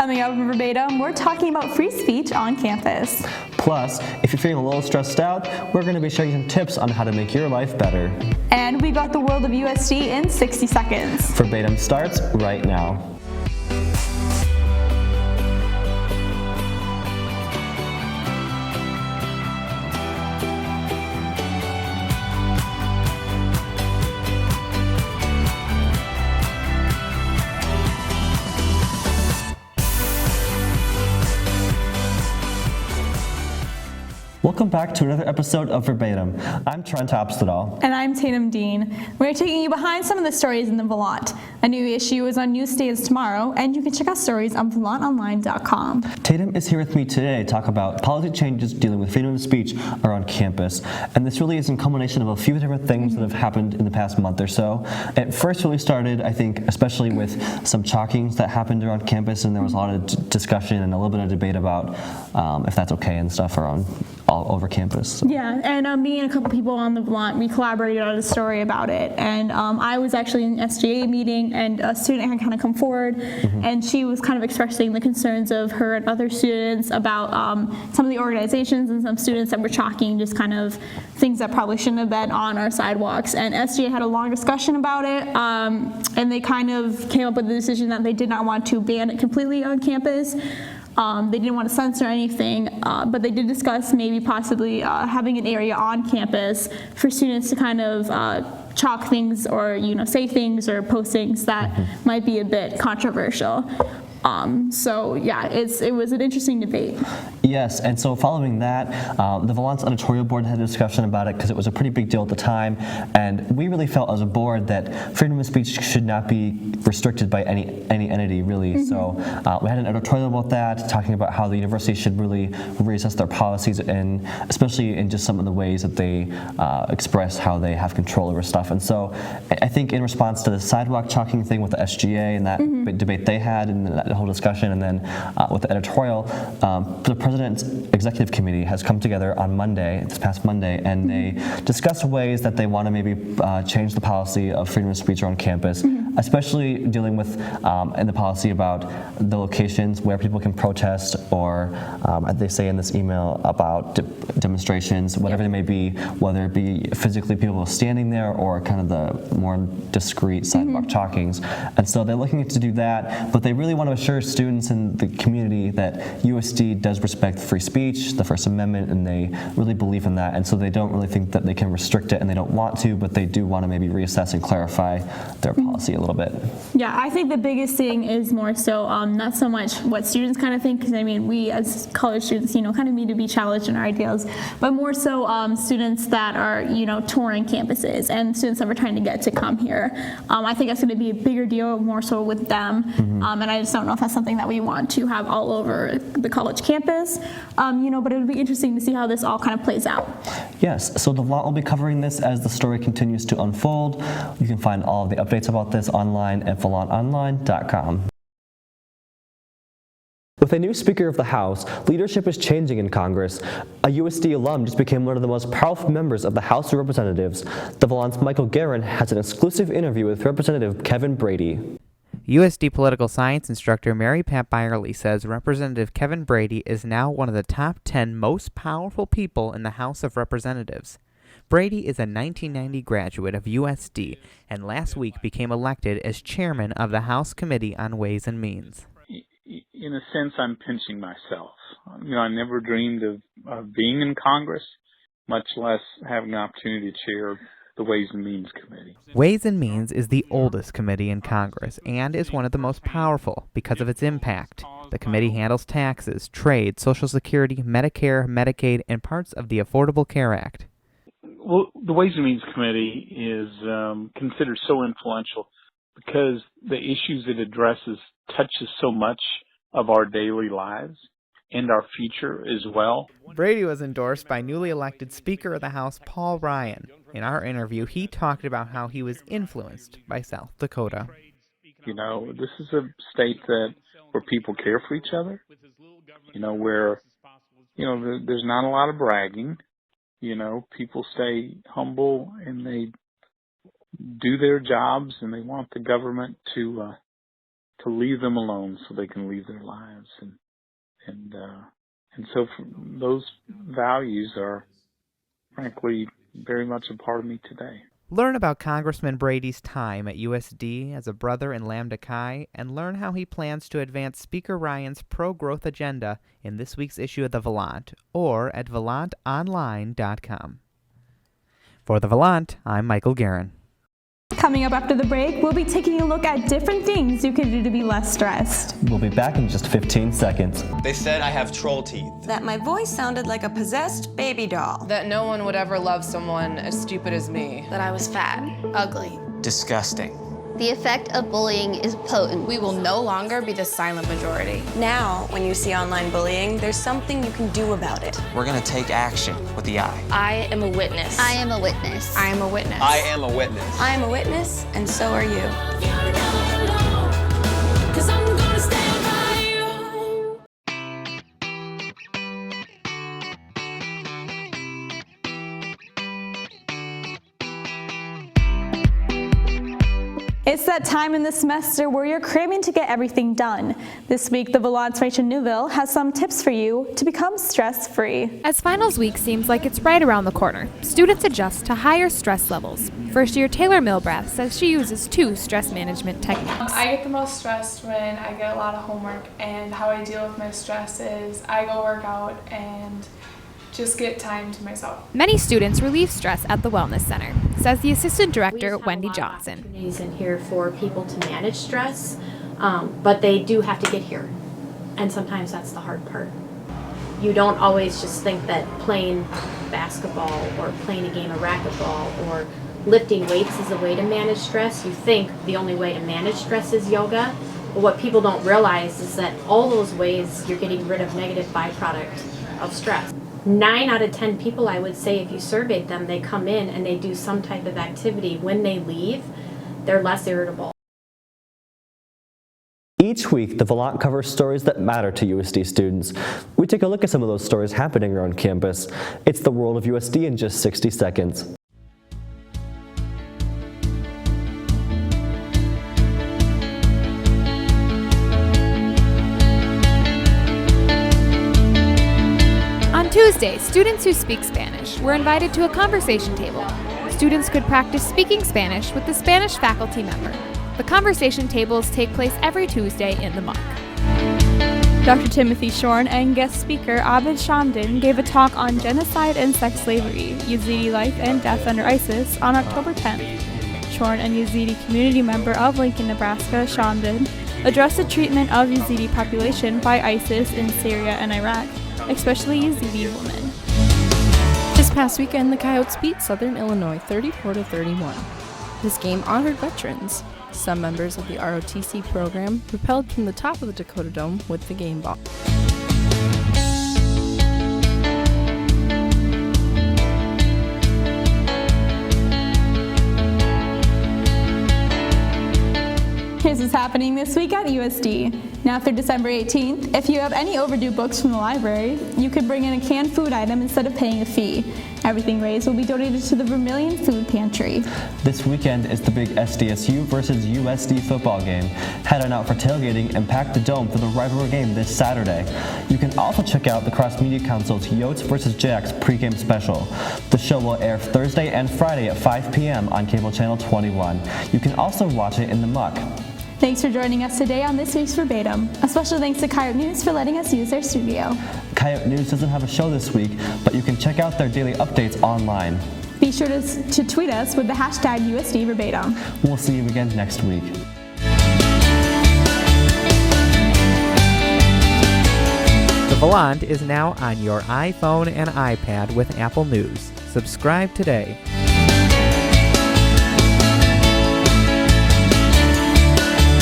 Coming up in Verbatim, we're talking about free speech on campus. Plus, if you're feeling a little stressed out, we're going to be sharing some tips on how to make your life better. And we got the world of USD in 60 seconds. Verbatim starts right now. Welcome back to another episode of Verbatim. I'm Trent Opstedahl. And I'm Tatum Dean. We're taking you behind some of the stories in the Volant. A new issue is on newsstands tomorrow, and you can check out stories on volantonline.com. Tatum is here with me today to talk about policy changes dealing with freedom of speech around campus. And this really is a culmination of a few different things that have happened in the past month or so. It first really started, I think, especially with some chalkings that happened around campus, and there was a lot of discussion and a little bit of debate about if that's okay and stuff around all over campus. So. Yeah, and me and a couple people on the Volant, we collaborated on a story about it. And I was actually in an SGA meeting, and a student had kind of come forward, and she was kind of expressing the concerns of her and other students about some of the organizations and some students that were chalking just kind of things that probably shouldn't have been on our sidewalks. And SGA had a long discussion about it, and they kind of came up with the decision that they did not want to ban it completely on campus. They didn't want to censor anything, but they did discuss maybe possibly having an area on campus for students to kind of chalk things or say things or post things that might be a bit controversial. So yeah, it was an interesting debate. Yes, and so following that, the Volant's editorial board had a discussion about it because it was a pretty big deal at the time, and we really felt as a board that freedom of speech should not be restricted by any entity, really. So we had an editorial about that, talking about how the university should really reassess their policies, and especially in just some of the ways that they express how they have control over stuff. And so I think in response to the sidewalk chalking thing with the SGA and that debate they had and that whole discussion, and then with the editorial, the President's Executive Committee has come together on Monday, this past Monday, and they discussed ways that they want to maybe change the policy of freedom of speech around campus, especially dealing with in the policy about the locations where people can protest, or as they say in this email, about demonstrations, whatever they may be, whether it be physically people standing there or kind of the more discreet sidewalk chalkings. And so they're looking to do that, but they really want to assure students in the community that USD does respect free speech, the First Amendment, and they really believe in that. And so they don't really think that they can restrict it, and they don't want to, but they do want to maybe reassess and clarify their policy a little bit. Yeah, I think the biggest thing is more so not so much what students kind of think, because I mean, we as college students, kind of need to be challenged in our ideals, but more so students that are, touring campuses and students that are trying to get to come here. I think that's going to be a bigger deal, more so with them, and I just don't know if that's something that we want to have all over the college campus, but it would be interesting to see how this all kind of plays out. Yes, so the Volant will be covering this as the story continues to unfold. You can find all of the updates about this online at volantonline.com. With a new Speaker of the House, leadership is changing in Congress. A USD alum just became one of the most powerful members of the House of Representatives. The Volant's Michael Guerin has an exclusive interview with Representative Kevin Brady. USD political science instructor Mary Pat Byerly says Representative Kevin Brady is now one of the top 10 most powerful people in the House of Representatives. Brady is a 1990 graduate of USD and last week became elected as chairman of the House Committee on Ways and Means. In a sense, I'm pinching myself. I never dreamed of being in Congress, much less having the opportunity to chair the Ways and Means Committee. Ways and Means is the oldest committee in Congress and is one of the most powerful because of its impact. The committee handles taxes, trade, Social Security, Medicare, Medicaid, and parts of the Affordable Care Act. Well, the Ways and Means Committee is considered so influential because the issues it addresses touches so much of our daily lives and our future as well. Brady was endorsed by newly elected Speaker of the House Paul Ryan. In our interview, he talked about how he was influenced by South Dakota. This is a state where people care for each other, where, there's not a lot of bragging. People stay humble and they do their jobs, and they want the government to leave them alone so they can lead their lives. And so those values are, frankly, very much a part of me today. Learn about Congressman Brady's time at USD as a brother in Lambda Chi, and learn how he plans to advance Speaker Ryan's pro-growth agenda in this week's issue of The Volant, or at volantonline.com. For The Volant, I'm Michael Guerin. Coming up after the break, we'll be taking a look at different things you can do to be less stressed. We'll be back in just 15 seconds. They said I have troll teeth. That my voice sounded like a possessed baby doll. That no one would ever love someone as stupid as me. That I was fat, ugly. Disgusting. The effect of bullying is potent. We will no longer be the silent majority. Now, when you see online bullying, there's something you can do about it. We're gonna take action with the I. I am a witness. I am a witness. I am a witness. I am a witness. I am a witness, and so are you. It's that time in the semester where you're cramming to get everything done. This week, the Volant's Rachel Newville has some tips for you to become stress-free. As finals week seems like it's right around the corner, students adjust to higher stress levels. First-year Taylor Milbrath says she uses 2 stress management techniques. I get the most stressed when I get a lot of homework, and how I deal with my stress is I go work out and just get time to myself. Many students relieve stress at the Wellness Center, says the assistant director, Wendy Johnson. Opportunities in here for people to manage stress, but they do have to get here, and sometimes that's the hard part. You don't always just think that playing basketball or playing a game of racquetball or lifting weights is a way to manage stress. You think the only way to manage stress is yoga, but what people don't realize is that all those ways you're getting rid of negative byproduct of stress. 9 out of 10 people, I would say, if you surveyed them, they come in and they do some type of activity. When they leave, they're less irritable. Each week, the Volant covers stories that matter to USD students. We take a look at some of those stories happening around campus. It's the world of USD in just 60 seconds. Tuesday, students who speak Spanish were invited to a conversation table. Students could practice speaking Spanish with a Spanish faculty member. The conversation tables take place every Tuesday in the Mook. Dr. Timothy Shorn and guest speaker Abid Shamdan gave a talk on genocide and sex slavery, Yazidi life and death under ISIS on October 10th. Shorn and Yazidi community member of Lincoln, Nebraska, Shamdan, addressed the treatment of Yazidi population by ISIS in Syria and Iraq, especially Yazidi women. This past weekend, the Coyotes beat Southern Illinois 34-31. This game honored veterans. Some members of the ROTC program rappelled from the top of the Dakota Dome with the game ball. Here's what's happening this week at USD. Now through December 18th, if you have any overdue books from the library, you could bring in a canned food item instead of paying a fee. Everything raised will be donated to the Vermilion Food Pantry. This weekend is the big SDSU versus USD football game. Head on out for tailgating and pack the dome for the rivalry game this Saturday. You can also check out the Cross Media Council's Yotes vs. Jacks pregame special. The show will air Thursday and Friday at 5 p.m. on cable channel 21. You can also watch it in the Muck. Thanks for joining us today on this week's Verbatim. A special thanks to Coyote News for letting us use their studio. Coyote News doesn't have a show this week, but you can check out their daily updates online. Be sure to tweet us with the hashtag USD Verbatim. We'll see you again next week. The Volant is now on your iPhone and iPad with Apple News. Subscribe today.